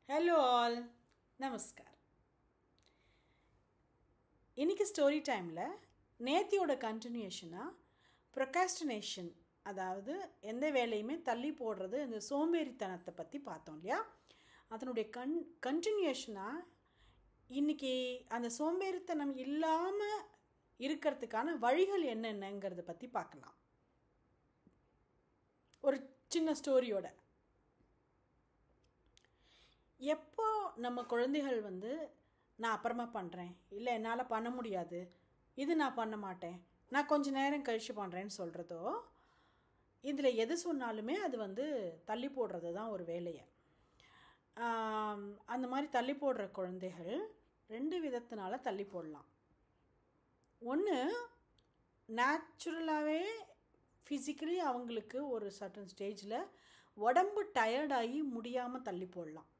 Hello all, நமஸ்கார். இன்றைக்கி story டைமில் நேத்தியோட கண்டினியூஷனாக procrastination, அதாவது எந்த வேலையுமே தள்ளி போடுறது, இந்த சோம்பேறித்தனத்தை பற்றி பார்த்தோம் இல்லையா. அதனுடைய கண்டினியூஷனாக இன்றைக்கி அந்த சோம்பேறித்தனம் இல்லாமல் இருக்கிறதுக்கான வழிகள் என்னென்னங்கிறத பற்றி பார்க்கலாம். ஒரு சின்ன ஸ்டோரியோட, எப்போ நம்ம குழந்தைகள் நான் அப்புறமா பண்ணுறேன், இல்லை என்னால் பண்ண முடியாது, இது நான் பண்ண மாட்டேன், நான் கொஞ்சம் நேரம் கழித்து பண்ணுறேன்னு சொல்கிறதோ, இதில் எது சொன்னாலுமே அது தள்ளி போடுறது தான் ஒரு வேலையை. அந்த மாதிரி தள்ளி போடுற குழந்தைகள் ரெண்டு விதத்தினால தள்ளி போடலாம். ஒன்று, நேச்சுரலாகவே ஃபிசிக்கலி அவங்களுக்கு ஒரு சர்டன் ஸ்டேஜில் உடம்பு டயர்டாகி முடியாமல் தள்ளி போடலாம்.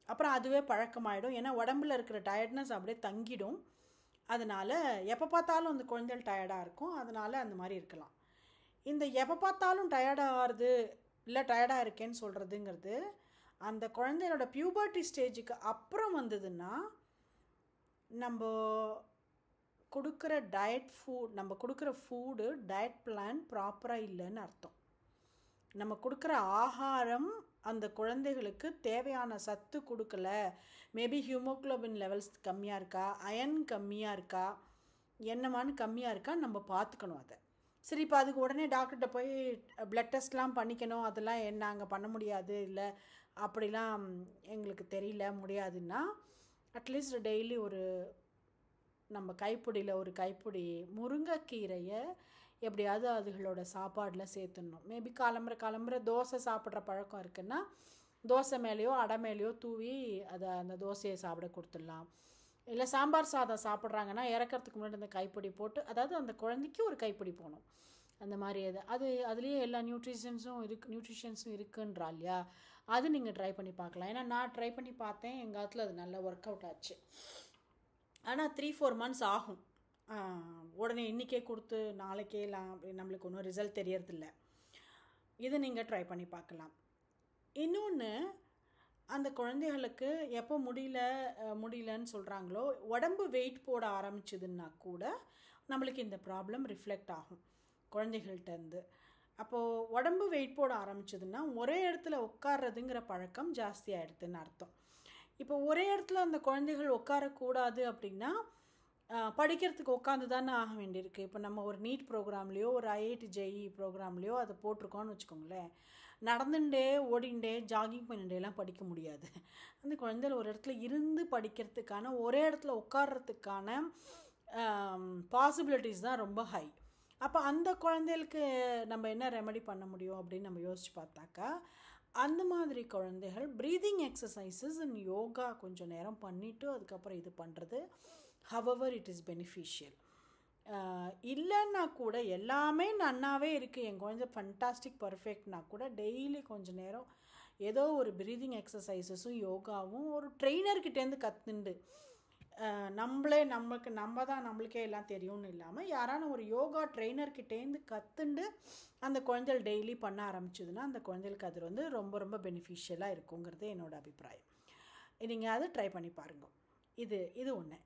அப்புறம் அதுவே பழக்கமாயிடும். ஏன்னா உடம்புல இருக்கிற டயர்ட்னஸ் அப்படியே தங்கிடும். அதனால் எப்போ பார்த்தாலும் அந்த குழந்தைகள் டயர்டாக இருக்கும். அதனால் அந்த மாதிரி இருக்கலாம். இந்த எப்போ பார்த்தாலும் டயர்டாகிறது இல்லை டயர்டாக இருக்கேன்னு சொல்கிறதுங்கிறது அந்த குழந்தையோட பியூபர்ட்டி ஸ்டேஜுக்கு அப்புறம் வந்ததுன்னா நம்ம கொடுக்குற நம்ம கொடுக்குற ஃபுட்டு டயட் பிளான் ப்ராப்பராக இல்லைன்னு அர்த்தம். நம்ம கொடுக்குற ஆகாரம் அந்த குழந்தைகளுக்கு தேவையான சத்து கொடுக்கல. மேபி ஹியூமோக்ளோபின் லெவல்ஸ் கம்மியாக இருக்கா, அயன் கம்மியாக இருக்கா, என்னமான்னு கம்மியாக இருக்கா, நம்ம பார்த்துக்கணும் அதை. சரி, இப்போ அதுக்கு உடனே டாக்டர்கிட்ட போய் ப்ளட் டெஸ்ட்லாம் பண்ணிக்கணும், அதெல்லாம் நாங்கள் பண்ண முடியாது, இல்லை அப்படிலாம் எங்களுக்கு தெரியல முடியாதுன்னா, அட்லீஸ்ட் டெய்லி நம்ம கைப்பிடியில் ஒரு கைப்பிடி முருங்கைக்கீரையை எப்படியாவது அதுகளோட சாப்பாடில் சேர்த்துடணும். மேபி காலம்புற தோசை சாப்பிட்ற பழக்கம் இருக்குன்னா தோசை மேலேயோ அடை மேலேயோ தூவி அந்த தோசையை சாப்பிட கொடுத்துடலாம். இல்லை சாம்பார் சாதம் சாப்பிட்றாங்கன்னா இறக்கிறதுக்கு முன்னாடி அந்த கைப்பிடி போட்டு, அதாவது அந்த குழந்தைக்கு ஒரு கைப்பிடி போகணும். அந்த மாதிரி அதுலேயே எல்லா நியூட்ரிஷன்ஸும் இருக்குன்றா இல்லையா. அது நீங்கள் ட்ரை பண்ணி பார்க்கலாம். ஏன்னா நான் ட்ரை பண்ணி பார்த்தேன், எங்கள் காலத்தில் அது நல்லா ஒர்க் அவுட் ஆச்சு. ஆனால் 3-4 months ஆகும். உடனே இன்றைக்கே கொடுத்து நாளைக்கேலாம் நம்மளுக்கு ஒன்றும் ரிசல்ட் தெரியறதில்ல. இதை நீங்கள் ட்ரை பண்ணி பார்க்கலாம். இன்னொன்று, அந்த குழந்தைகளுக்கு எப்போ முடியலன்னு சொல்கிறாங்களோ, உடம்பு வெயிட் போட ஆரம்பிச்சதுன்னா கூட நம்மளுக்கு இந்த ப்ராப்ளம் ரிஃப்ளெக்ட் ஆகும் குழந்தைகள்கிட்டருந்து. அப்போது உடம்பு வெயிட் போட ஆரம்பிச்சதுன்னா ஒரே இடத்துல உட்கார்றதுங்கிற பழக்கம் ஜாஸ்தி ஆகிடுதுன்னு அர்த்தம். இப்போ ஒரே இடத்துல அந்த குழந்தைகள் உட்காரக்கூடாது அப்படின்னா படிக்கிறதுக்கு உட்காந்து தானே ஆக வேண்டியிருக்கு. இப்போ நம்ம ஒரு நீட் ப்ரோக்ராம்லேயோ ஒரு IIT JEE ப்ரோக்ராம்லேயோ அதை போட்டிருக்கோன்னு வச்சுக்கோங்களேன், நடந்துட்டே ஓடிண்டே ஜாகிங் பண்ணிட்டேலாம் படிக்க முடியாது. அந்த குழந்தைகள் ஒரு இடத்துல இருந்து படிக்கிறதுக்கான, ஒரே இடத்துல உட்கார்றதுக்கான பாசிபிலிட்டிஸ் தான் ரொம்ப ஹை. அப்போ அந்த குழந்தைகளுக்கு நம்ம என்ன ரெமெடி பண்ண முடியும் அப்படின்னு நம்ம யோசித்து பார்த்தாக்கா, அந்த மாதிரி குழந்தைகள் ப்ரீதிங் எக்ஸசைசஸ் அண்ட் யோகா கொஞ்சம் நேரம் பண்ணிவிட்டு அதுக்கப்புறம் இது பண்ணுறது, ஹவவர் இட் இஸ் பெனிஃபிஷியல். இல்லைன்னா கூட எல்லாமே நன்னாவே இருக்குது, என் குழந்தை ஃபண்டாஸ்டிக் பர்ஃபெக்ட்னா கூட டெய்லி கொஞ்சம் நேரம் ஏதோ ஒரு ப்ரீதிங் எக்ஸசைசஸும் யோகாவும் ஒரு ட்ரெயினர்கிட்டேருந்து கற்றுண்டு, நம்மளுக்கே எல்லாம் தெரியும்னு இல்லாமல் யாரான ஒரு யோகா ட்ரெயினர்கிட்டேருந்து கற்றுண்டு அந்த குழந்தைகள் டெய்லி பண்ண ஆரம்பிச்சதுன்னா அந்த குழந்தைகளுக்கு அது ரொம்ப ரொம்ப பெனிஃபிஷியலாக இருக்குங்கிறது என்னோடய அபிப்பிராயம். நீங்கள் அதை ட்ரை பண்ணி பாருங்க. இது ஒன்று.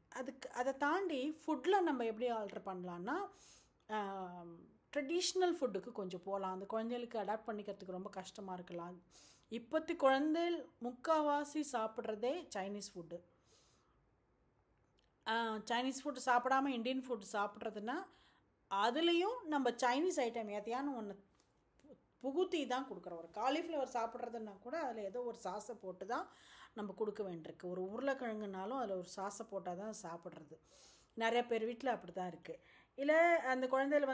அதை தாண்டி ஃபுட்டில் நம்ம எப்படி ஆல்ட்ரு பண்ணலான்னா, ட்ரெடிஷ்னல் ஃபுட்டுக்கு கொஞ்சம் போகலாம். அந்த குழந்தைகளுக்கு அடாப்ட் பண்ணிக்கிறதுக்கு ரொம்ப கஷ்டமாக இருக்கலாம். இப்போத்தி குழந்தைகள் முக்கால்வாசி சாப்பிட்றதே சைனீஸ் ஃபுட்டு. சைனீஸ் ஃபுட்டு சாப்பிடாமல் இந்தியன் ஃபுட் சாப்பிட்றதுன்னா அதுலேயும் நம்ம சைனீஸ் ஐட்டம் எதையானு ஒன்று புகுத்தி தான் கொடுக்குறோம். ஒரு காலிஃப்ளவர் சாப்பிட்றதுன்னா கூட அதில் ஏதோ ஒரு சாஸை போட்டு தான் நம்ம கொடுக்க வேண்டியிருக்கு. ஒரு உருளைக்கிழங்குனாலும் அதில் ஒரு சாஸை போட்டால் தான் சாப்பிட்றது. நிறைய பேர் வீட்டில் அப்படி தான் இருக்குது. இல்லை அந்த குழந்தைகள்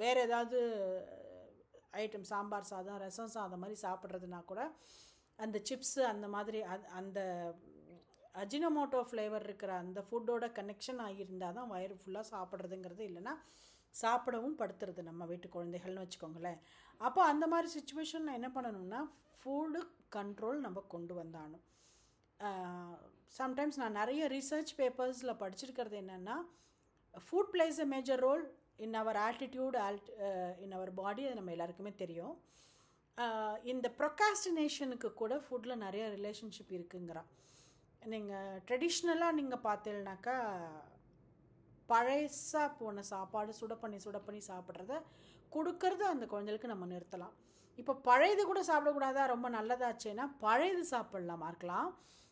வேறு ஏதாவது ஐட்டம் சாம்பார் சாதம் ரசம் சாதம் மாதிரி சாப்பிட்றதுனா கூட அந்த சிப்ஸு அந்த மாதிரி அந்த அஜினோமோட்டோ ஃப்ளேவர் இருக்கிற அந்த ஃபுட்டோட கனெக்ஷன் ஆகியிருந்தால் தான் வயிறு ஃபுல்லாக சாப்பிட்றதுங்கிறது. இல்லைன்னா சாப்பிடவும் படுத்துறது நம்ம வீட்டு குழந்தைகள்னு வச்சுக்கோங்களேன். அப்போ அந்த மாதிரி சுச்சுவேஷனில் என்ன பண்ணணும்னா ஃபுட்டு கண்ட்ரோல் நம்ம கொண்டு வந்தாணும். சம்டைம்ஸ் நான் நிறைய ரிசர்ச் பேப்பர்ஸில் படிச்சிருக்கிறது என்னென்னா, food plays a major role in our attitude in our body. அது நம்ம எல்லாருக்குமே தெரியும். இந்த ப்ரொகாஸ்டினேஷனுக்கு கூட ஃபுட்டில் நிறைய ரிலேஷன்ஷிப் இருக்குங்கிறா. நீங்கள் ட்ரெடிஷ்னலாக நீங்கள் பார்த்தீங்கன்னாக்கா பழசாக போன சாப்பாடு சுட பண்ணி சாப்பிட்றத கொடுக்கறது அந்த குழந்தைகளுக்கு நம்ம நிறுத்தலாம். இப்போ பழையது கூட சாப்பிடக்கூடாதா, ரொம்ப நல்லதாச்சேன்னா பழையது சாப்பிட்லாமா இருக்கலாம்.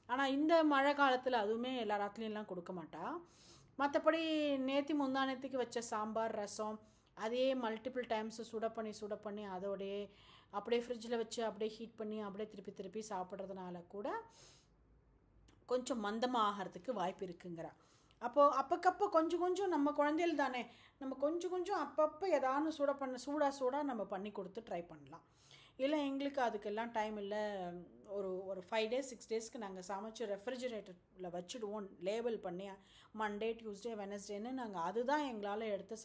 ஆனால் இந்த மழை காலத்தில் அதுவுமே எல்லா ராத்துலேயும்லாம் கொடுக்க மாட்டா. மற்றபடி நேற்று முந்தானத்துக்கு வச்ச சாம்பார் ரசம் அதே மல்டிபிள் டைம்ஸ் சுட பண்ணி அதோடைய அப்படியே ஃப்ரிட்ஜில் வச்சு அப்படியே ஹீட் பண்ணி அப்படியே திருப்பி சாப்பிட்றதுனால கூட கொஞ்சம் மந்தமாக ஆகிறதுக்கு வாய்ப்பு இருக்குங்கிறா. அப்போது அப்பக்கப்போ கொஞ்சம் நம்ம குழந்தைகள் தானே, நம்ம கொஞ்சம் அப்பப்போ ஏதாவது சூடாக நம்ம பண்ணி கொடுத்து ட்ரை பண்ணலாம். இல்லை எங்களுக்கு அதுக்கெல்லாம் டைம் இல்லை, ஒரு 5 days 6 daysக்கு நாங்கள் சமைச்சு ரெஃப்ரிஜிரேட்டரில் வச்சுடுவோம் லேபிள் பண்ணி மண்டே டியூஸ்டே வெனஸ்டேன்னு நாங்கள் அதுதான் எங்களால் எடுத்து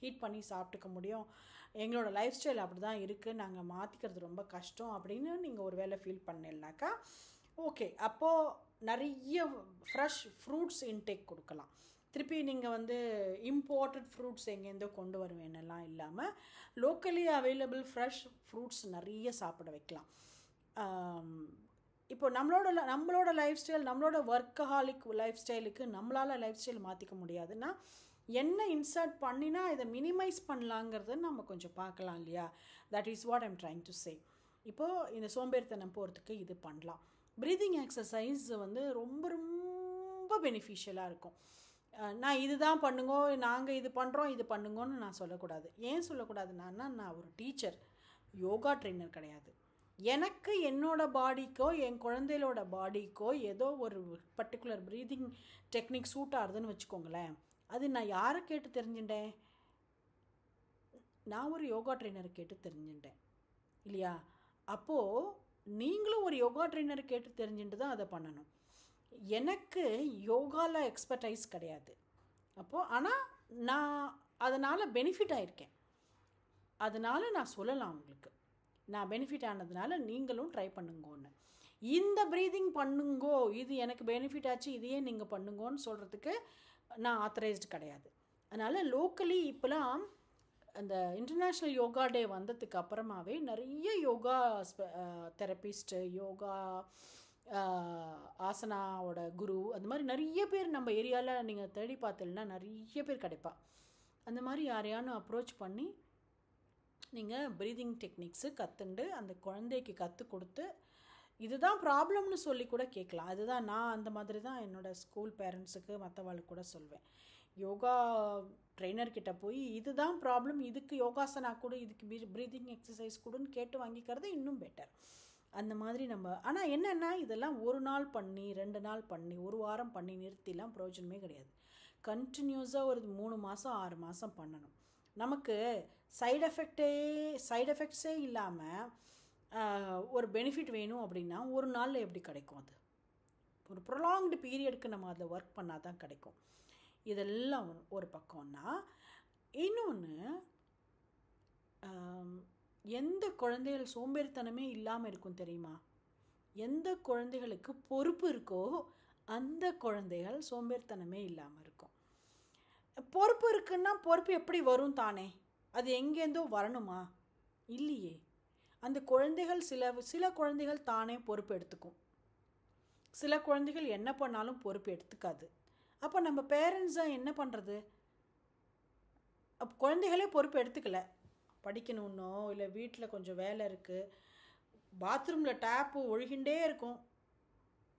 ஹீட் பண்ணி சாப்பிட்டுக்க முடியும், எங்களோட லைஃப் ஸ்டைல் அப்படி தான் இருக்குது, நாங்கள் மாற்றிக்கிறது ரொம்ப கஷ்டம் அப்படின்னு நீங்கள் ஒரு வேளை ஃபீல் பண்ணலனாக்கா ஓகே, அப்போது நிறைய ஃப்ரெஷ் ஃப்ரூட்ஸ் இன்டேக் கொடுக்கலாம். திருப்பி நீங்கள் இம்போர்ட்டட் ஃப்ரூட்ஸ் எங்கேருந்தோ கொண்டு வருவேன்னெல்லாம் இல்லாமல் லோக்கலி அவைலபிள் ஃப்ரெஷ் ஃப்ரூட்ஸ் நிறைய சாப்பிட வைக்கலாம். இப்போ நம்மளோட லைஃப் ஸ்டைல், நம்மளோட ஒர்க்கஹாலிக் லைஃப் ஸ்டைலுக்கு நம்மளால் லைஃப் ஸ்டைல் மாற்றிக்க முடியாதுன்னா என்ன இன்சர்ட் பண்ணினா இதை மினிமைஸ் பண்ணலாங்கிறத நம்ம கொஞ்சம் பார்க்கலாம் இல்லையா. That is what I'm trying to say. இப்போது இந்த சோம்பேறித்தனம் போகிறதுக்கு இது பண்ணலாம். ப்ரீதிங் எக்ஸசைஸ் ரொம்ப ரொம்ப பெனிஃபிஷியலாக இருக்கும். நான் இது தான் பண்ணுங்கோ, நாங்கள் இது பண்ணுறோம் இது பண்ணுங்கன்னு நான் சொல்லக்கூடாது. ஏன் சொல்லக்கூடாதுன்னா, நான் ஒரு டீச்சர், யோகா ட்ரெயினர் கிடையாது. எனக்கு என்னோடய பாடிக்கோ என் குழந்தைகளோட பாடிக்கோ ஏதோ ஒரு பர்டிகுலர் ப்ரீதிங் டெக்னிக் சூட் ஆகுதுன்னு வச்சுக்கோங்களேன், அது நான் யாரை கேட்டு தெரிஞ்சுட்டேன்? நான் ஒரு யோகா ட்ரெயினரை கேட்டு தெரிஞ்சுட்டேன் இல்லையா. அப்போது நீங்களும் ஒரு யோகா ட்ரெயினரை கேட்டு தெரிஞ்சுட்டு தான் அதை பண்ணணும். எனக்கு யோகாவில் எக்ஸ்பர்டைஸ் கிடையாது. அப்போது ஆனால் நான் அதனால் பெனிஃபிட் ஆகியிருக்கேன், அதனால் நான் சொல்லலாம் உங்களுக்கு. நான் பெனிஃபிட் ஆனதுனால நீங்களும் ட்ரை பண்ணுங்கன்னு. இந்த ப்ரீதிங் பண்ணுங்கோ, இது எனக்கு பெனிஃபிட் ஆச்சு, இதையே நீங்கள் பண்ணுங்கோன்னு சொல்கிறதுக்கு நான் ஆத்தரைஸ்டு கிடையாது. அதனால் லோக்கலி இப்போலாம் அந்த இன்டர்நேஷ்னல் யோகா டே வந்ததுக்கு அப்புறமாவே நிறைய யோகா தெரபிஸ்ட்டு, யோகா ஆசனாவோட குரு, அந்த மாதிரி நிறைய பேர் நம்ம ஏரியாவில் நீங்கள் தேடி பார்த்தீங்கன்னா நிறைய பேர் கிடைப்பா. அந்த மாதிரி யாரையானு அப்ரோச் பண்ணி நீங்கள் ப்ரீதிங் டெக்னிக்ஸு கற்றுண்டு அந்த குழந்தைக்கு கற்றுக் கொடுத்து இதுதான் ப்ராப்ளம்னு சொல்லி கூட கேட்கலாம். அதுதான் நான் அந்த மாதிரி தான் என்னோடய ஸ்கூல் பேரண்ட்ஸுக்கு மற்றவாளுக்கு கூட சொல்வேன். யோகா ட்ரெயினர்கிட்ட போய் இதுதான் ப்ராப்ளம், இதுக்கு யோகாசனா கூட, இதுக்கு ப்ரீதிங் எக்ஸசைஸ் கூடன்னு கேட்டு வாங்கிக்கிறது இன்னும் பெட்டர். அந்த மாதிரி நம்ம ஆனால் என்னென்னா இதெல்லாம் ஒரு நாள் பண்ணி 2 நாள் பண்ணி 1 வாரம் பண்ணி நிறுத்திலாம் பிரயோஜனமே கிடையாது. கண்டினியூஸாக ஒரு 3 மாதம் 6 மாதம் பண்ணணும். நமக்கு சைடு எஃபெக்ட்ஸே இல்லாமல் ஒரு பெனிஃபிட் வேணும் அப்படின்னா ஒரு நாளில் எப்படி கிடைக்கும்? அது ஒரு ப்ரொலாங்டு பீரியடுக்கு நம்ம அதில் ஒர்க் பண்ணால் தான் கிடைக்கும். இதெல்லாம் ஒரு பக்கம்னா, இன்னொன்று எந்த குழந்தைகள் சோம்பேறித்தனமே இல்லாமல் இருக்கும் தெரியுமா? எந்த குழந்தைகளுக்கு பொறுப்பு இருக்கோ அந்த குழந்தைகள் சோம்பேறித்தனமே இல்லாமல் இருக்கும். பொறுப்பு இருக்குன்னா பொறுப்பு எப்படி வரும் தானே? அது எங்கேருந்தோ வரணுமா? இல்லையே. அந்த குழந்தைகள் சில குழந்தைகள் தானே பொறுப்பு எடுத்துக்கும், சில குழந்தைகள் என்ன பண்ணாலும் பொறுப்பு எடுத்துக்காது. அப்போ நம்ம பேரண்ட்ஸாக என்ன பண்ணுறது? அப்போ குழந்தைகளே பொறுப்பு எடுத்துக்கல, படிக்கணுன்னோ இல்லை வீட்டில் கொஞ்சம் வேலை இருக்குது, பாத்ரூமில் டேப்பு ஒழுகின்றே இருக்கும்,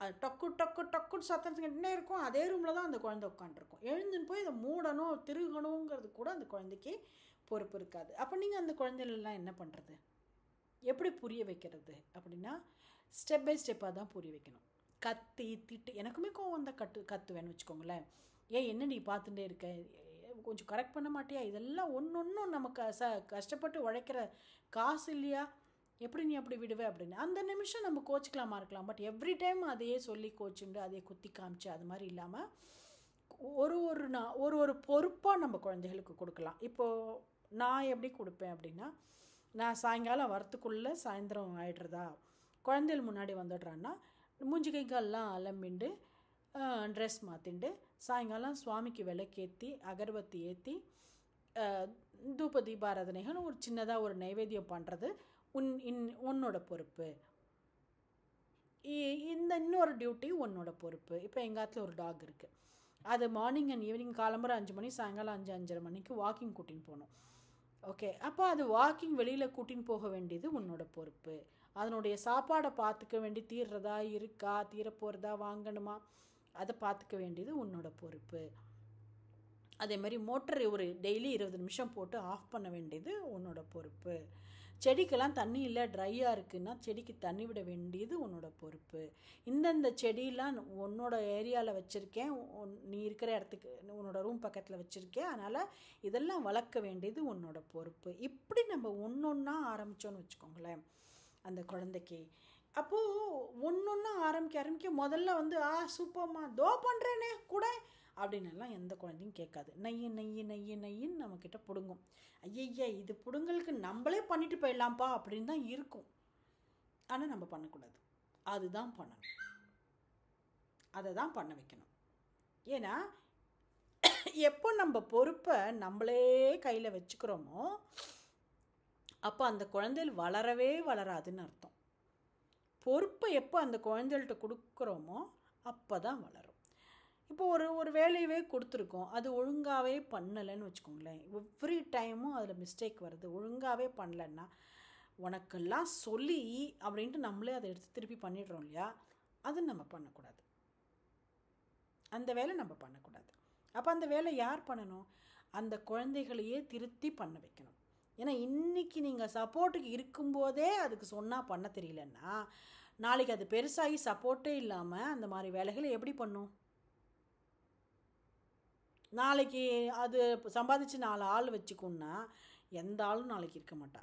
அது டக்குன்னு சத்தம் இருக்கும், அதே ரூமில் தான் அந்த குழந்தை உட்காந்துருக்கும். எழுந்துன்னு போய் அதை மூடணும் திருகணுங்கிறது கூட அந்த குழந்தைக்கு பொறுப்பு இருக்காது. அப்போ நீங்கள் அந்த குழந்தைகளெல்லாம் என்ன பண்ணுறது? எப்படி புரிய வைக்கிறது அப்படின்னா ஸ்டெப் பை ஸ்டெப்பாக தான் புரிய வைக்கணும். கத்தி திட்டு, எனக்குமே கோவம் வந்தால் கத்துவேன்னு வச்சுக்கோங்களேன். ஏன் என்ன நீ பார்த்துட்டே இருக்க, கொஞ்சம் கரெக்ட் பண்ண மாட்டியா? இதெல்லாம் ஒன்றும் நமக்கு கஷ்டப்பட்டு உழைக்கிற காசு இல்லையா, எப்படி நீ அப்படி விடுவே அப்படின்னு அந்த நிமிஷம் நம்ம கோச்சிக்கலாமா இருக்கலாம். பட் எவ்ரி டைம் அதையே சொல்லி கோச்சுண்டு அதையே குத்தி காமிச்சு அது மாதிரி இல்லாமல் ஒரு பொறுப்பாக நம்ம குழந்தைகளுக்கு கொடுக்கலாம். இப்போது நான் எப்படி கொடுப்பேன் அப்படின்னா, நான் சாயங்காலம் வரத்துக்குள்ளே சாயந்தரம் ஆகிடுறதா, குழந்தைகள் முன்னாடி வந்துடுறான்னா மூஞ்சி கை கால்லாம் அலம்பிண்டு ட்ரெஸ் மாற்றிண்டு சாயங்காலம் சுவாமிக்கு விளக்கேற்றி அகர்பத்தி ஏற்றி தூப தீபாராதனைகள் ஒரு சின்னதாக ஒரு நைவேத்தியம் பண்ணுறது உன்னோட பொறுப்பு. இந்த இன்னொரு டியூட்டி உன்னோட பொறுப்பு. இப்போ எங்கள் ஆத்துல ஒரு டாக் இருக்குது. அது மார்னிங் அண்ட் ஈவினிங் காலம்புற 5 மணி, சாயங்காலம் 5-5:30 மணிக்கு வாக்கிங் கூட்டின்னு போகணும். ஓகே, அப்போ அது வாக்கிங் வெளியில் கூட்டின்னு போக வேண்டியது உன்னோட பொறுப்பு. அதனுடைய சாப்பாடை பார்த்துக்க வேண்டி தீர்றதா இருக்கா, தீரப்போகிறதா, வாங்கணுமா, அதை பார்த்துக்க வேண்டியது உன்னோட பொறுப்பு. அதே மாதிரி மோட்டர் ஒரு டெய்லி 20 நிமிஷம் போட்டு ஆஃப் பண்ண வேண்டியது உன்னோட பொறுப்பு. செடிக்கெல்லாம் தண்ணி இல்லை, ட்ரையாக இருக்குன்னா செடிக்கு தண்ணி விட வேண்டியது உன்னோட பொறுப்பு. இந்தந்த செடியெலாம் உன்னோட ஏரியாவில் வச்சுருக்கேன், நீ இருக்கிற இடத்துக்கு உன்னோட ரூம் பக்கத்தில் வச்சுருக்கேன், அதனால் இதெல்லாம் வளர்க்க வேண்டியது உன்னோட பொறுப்பு. இப்படி நம்ம ஒன்றா ஆரம்பித்தோன்னு வச்சுக்கோங்களேன் அந்த குழந்தைக்கு. அப்போது ஒன்றா ஆரம்பிக்க முதல்ல வந்து சூப்பர்மா தோ பண்ணுறேனே கூட அப்படின்னெல்லாம் எந்த குழந்தையும் கேட்காது. நையின்னு நம்மக்கிட்ட பிடுங்கும். ஐயய்யா இது பிடுங்களுக்கு நம்மளே பண்ணிட்டு போயிடலாம்ப்பா அப்படின்னு தான் இருக்கும். ஆனால் நம்ம பண்ணக்கூடாது, அதுதான் பண்ணணும், அதை தான் பண்ண வைக்கணும். ஏன்னா எப்போ நம்ம பொறுப்பை நம்மளே கையில் வச்சுக்கிறோமோ அப்போ அந்த குழந்தைகள் வளரவே வளராதுன்னு அர்த்தம். பொறுப்பை எப்போ அந்த குழந்தைகள்கிட்ட கொடுக்குறோமோ அப்போ தான் வளரும். இப்போ ஒரு வேலையவே கொடுத்துருக்கோம், அது ஒழுங்காகவே பண்ணலைன்னு வச்சுக்கோங்களேன், எவ்ரி டைமும் அதில் மிஸ்டேக் வருது, ஒழுங்காகவே பண்ணலைன்னா உனக்கெல்லாம் சொல்லி அப்படின்ட்டு நம்மளே அதை எடுத்து திருப்பி பண்ணிடுறோம் இல்லையா, அது நம்ம பண்ணக்கூடாது. அந்த வேலை நம்ம பண்ணக்கூடாது. அப்போ அந்த வேலை யார் பண்ணணும்? அந்த குழந்தைகளையே திருத்தி பண்ண வைக்கணும். ஏன்னா இன்றைக்கி நீங்கள் சப்போர்ட்டுக்கு இருக்கும்போதே அதுக்கு சொன்னால் பண்ண தெரியலன்னா நாளைக்கு அது பெருசாகி சப்போர்ட்டே இல்லாமல் அந்த மாதிரி வேலைகளை எப்படி பண்ணும்? நாளைக்கு அது சம்பாதிச்சு 4 ஆள் வச்சுக்கோன்னா எந்த ஆளும் நாளைக்கு இருக்க மாட்டா.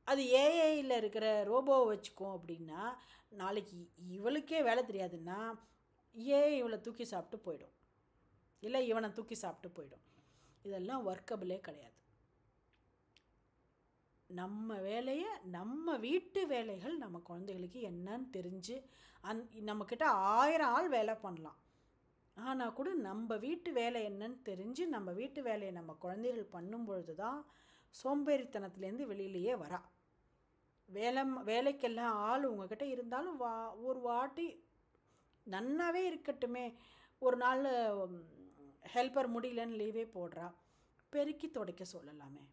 அது ஏஐயில் இருக்கிற ரோபோவை வச்சுக்கோம் அப்படின்னா நாளைக்கு இவளுக்கே வேலை தெரியாதுன்னா இவளை தூக்கி சாப்பிட்டு போயிடும், இல்லை இவனை தூக்கி சாப்பிட்டு போயிடும். இதெல்லாம் ஒர்க்கபிளே கிடையாது. நம்ம வேலையை, நம்ம வீட்டு வேலைகள் நம்ம குழந்தைகளுக்கு என்னன்னு தெரிஞ்சு நம்மக்கிட்ட 1000 ஆள் வேலை பண்ணலாம், ஆனால் கூட நம்ம வீட்டு வேலை என்னன்னு தெரிஞ்சு நம்ம வீட்டு வேலையை நம்ம குழந்தைகள் பண்ணும் பொழுது தான் சோம்பேறித்தனத்துலேருந்து வெளியிலேயே வரா. வேலைக்கெல்லாம் ஆள் உங்ககிட்ட இருந்தாலும் ஒரு வாட்டி நன்னாவே இருக்கட்டுமே, ஒரு நாள் ஹெல்ப்பர் முடியலன்னு லீவே போடுறா, பெருக்கி துடைக்க சொல்லலாமே.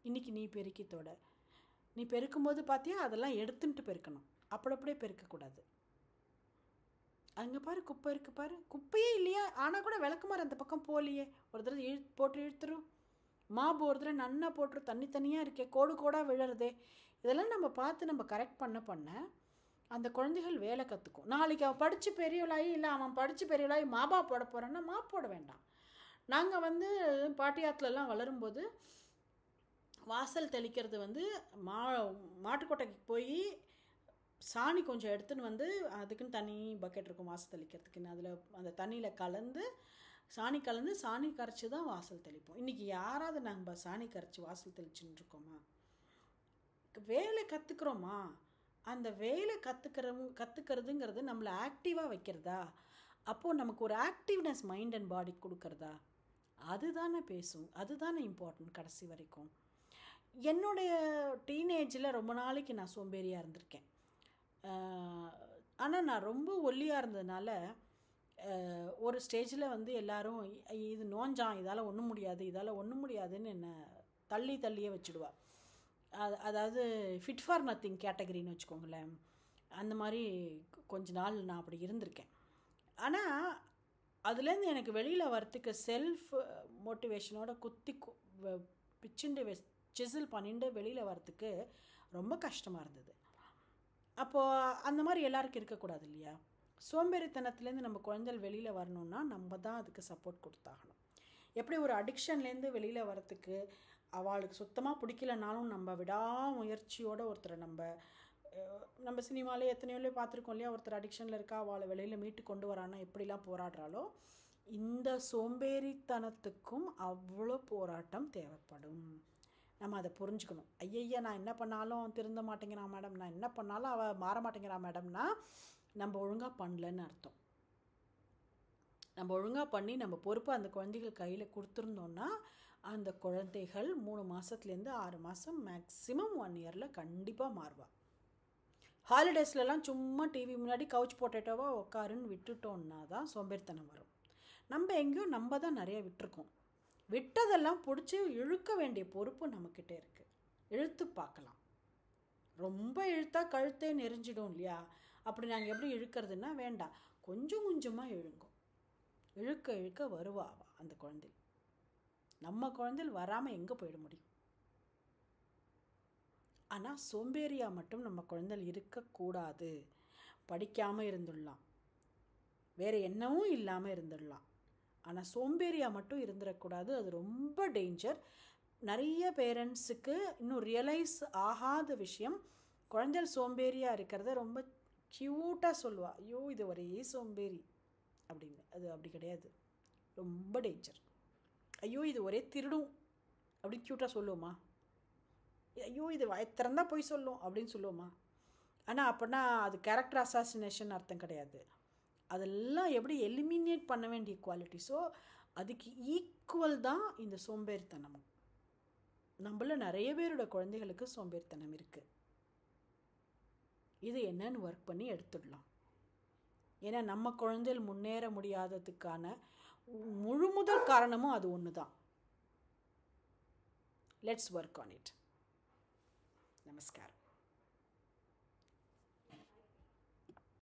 இன்றைக்கி நீ பெருக்கி தொட, நீ பெருக்கும்போது பார்த்தியா அதெல்லாம் எடுத்துன்ட்டு பெருக்கணும், அப்படியே பெருக்கக்கூடாது. அங்கே பாரு குப்பை இருக்குது பாரு, குப்பையே இல்லையா, ஆனால் கூட விளக்குமாறு அந்த பக்கம் போகலையே, ஒரு தடவை போட்டு இழுத்துரும், மாப்பு ஒரு தடவை நன்னா போட்டுரும், தனியாக இருக்கே, கோடாக விழறதே. இதெல்லாம் நம்ம பார்த்து நம்ம கரெக்ட் பண்ண அந்த குழந்தைகள் வேலை கற்றுக்கும். நாளைக்கு அவன் படித்து பெரியவளாகி, இல்லை அவன் படித்து பெரியவளாகி மாபா போட போகிறான்னா மாப்பு போட வேண்டாம். நாங்கள் வந்து பாட்டியாத்துலலாம் வளரும்போது வாசல் தெளிக்கிறது வந்து மாட்டுக்கொட்டைக்கு போய் சாணி கொஞ்சம் எடுத்துன்னு வந்து அதுக்குன்னு தனி பக்கெட் இருக்கும் வாசல் தெளிக்கிறதுக்குன்னு, அதில் அந்த தண்ணியில் கலந்து சாணி கரைச்சி தான் வாசல் தெளிப்போம். இன்றைக்கி யாராவது நாங்கள் சாணி கரைச்சி வாசல் தெளிச்சுன்னு இருக்கோமா? வேலை கற்றுக்குறோமா? அந்த வேலை கற்றுக்கிறதுங்கிறது நம்மளை ஆக்டிவாக வைக்கிறதா? அப்போது நமக்கு ஒரு ஆக்டிவ்னஸ் மைண்ட் அண்ட் பாடி கொடுக்குறதா? அதுதானே பேசும், அதுதானே இம்பார்ட்டன்ட் கடைசி வரைக்கும். என்னுடைய டீனேஜில் ரொம்ப நாளைக்கு நான் சோம்பேறியாக இருந்திருக்கேன். ஆனால் நான் ரொம்ப ஒல்லியாக இருந்ததுனால ஒரு ஸ்டேஜில் வந்து எல்லோரும் இது நோஞ்சான், இதால் ஒன்றும் முடியாதுன்னு என்னை தள்ளியே வச்சுடுவா. அதாவது ஃபிட் ஃபார் நத்திங் கேட்டகரின்னு வச்சுக்கோங்களேன். அந்த மாதிரி கொஞ்ச நாள் நான் அப்படி இருந்திருக்கேன். ஆனால் அதுலேருந்து எனக்கு வெளியில் வரத்துக்கு செல்ஃப் மோட்டிவேஷனோட பிச்சுண்டு சிசில் பண்ணிட்டு வெளியில் வரத்துக்கு ரொம்ப கஷ்டமாக இருந்தது. அப்போது அந்த மாதிரி எல்லாருக்கும் இருக்கக்கூடாது இல்லையா? சோம்பேறித்தனத்துலேருந்து நம்ம குழந்தைகள் வெளியில் வரணுன்னா நம்ம தான் அதுக்கு சப்போர்ட் கொடுத்தாகணும். எப்படி ஒரு அடிக்ஷன்லேருந்து வெளியில் வரத்துக்கு அவளுக்கு சுத்தமாக பிடிக்கலனாலும் நம்ம விடாமுயற்சியோட ஒருத்தரை நம்ம சினிமாலே எத்தனையோலே பார்த்துருக்கோம் இல்லையா, ஒருத்தர் அடிக்ஷனில் இருக்கா, அவளை வெளியில் மீட்டு கொண்டு வரானா எப்படிலாம் போராடுறாளோ, இந்த சோம்பேறித்தனத்துக்கும் அவ்வளோ போராட்டம் தேவைப்படும். நம்ம அதை புரிஞ்சுக்கணும். ஐயய்யா நான் என்ன பண்ணாலும் திருந்த மாட்டேங்கிறான் மேடம், நான் என்ன பண்ணாலும் அவள் மாற மாட்டேங்கிறான் மேடம்னா நம்ம ஒழுங்காக பண்ணலன்னு அர்த்தம். நம்ம ஒழுங்காக பண்ணி நம்ம பொறுப்பை அந்த குழந்தைகள் கையில் கொடுத்துருந்தோன்னா அந்த குழந்தைகள் 3 மாதத்துலேருந்து 6 மாதம் மேக்ஸிமம் 1 இயரில் கண்டிப்பாக மாறுவா. ஹாலிடேஸ்லலாம் சும்மா டிவி முன்னாடி கவுச் பொட்டேட்டோவாக உட்காருன்னு விட்டுட்டோன்னா தான் சோம்பேறித்தனம் வரும். நம்ம எங்கேயோ நம்ம தான் நிறைய விட்டுருக்கோம். விட்டதெல்லாம் பிடிச்சி இழுக்க வேண்டிய பொறுப்பு நம்மக்கிட்ட இருக்குது. இழுத்து பார்க்கலாம். ரொம்ப இழுத்தா கழுத்தே நெறிஞ்சிடும் இல்லையா? அப்படி நாங்கள் எப்படி இழுக்கிறதுன்னா, வேண்டாம், கொஞ்சம் கொஞ்சமாக இழுங்கும். இழுக்க இழுக்க வருவா அந்த குழந்தை. நம்ம குழந்தைகள் வராமல் எங்கே போயிட முடியும்? ஆனால் சோம்பேறியாக மட்டும் நம்ம குழந்தைகள் இருக்கக்கூடாது. படிக்காமல் இருந்துடலாம், வேறு என்னவும் இல்லாமல் இருந்துடலாம். ஆனால் சோம்பேறியாக மட்டும் இருந்துடக்கூடாது. அது ரொம்ப டேஞ்சர். நிறைய பேரண்ட்ஸுக்கு இன்னும் ரியலைஸ் ஆகாத விஷயம், குழந்தைகள் சோம்பேறியாக இருக்கிறத ரொம்ப க்யூட்டாக சொல்லுவா, ஐயோ இது ஒரே சோம்பேறி அப்படின்னு. அது அப்படி கிடையாது, ரொம்ப டேஞ்சர். ஐயோ இது ஒரே திருடும் அப்படின்னு க்யூட்டாக சொல்லுவோமா? ஐயோ இது திறந்தா போய் சொல்லும் அப்படின்னு சொல்லுவோமா? ஆனால் அப்படின்னா அது கேரக்டர் அசாசினேஷன் அர்த்தம் கிடையாது. அதெல்லாம் எப்படி எலிமினேட் பண்ண வேண்டிய குவாலிட்டி. ஸோ அதுக்கு ஈக்குவல் தான் இந்த சோம்பேறித்தனமும். நம்மள நிறைய பேரோட குழந்தைகளுக்கு சோம்பேறித்தனம் இருக்குது. இது என்னன்னு ஒர்க் பண்ணி எடுத்துடலாம். ஏன்னா நம்ம குழந்தைகள் முன்னேற முடியாததுக்கான முதல் காரணமும் அது ஒன்று தான். Let's work on it. நமஸ்காரம்.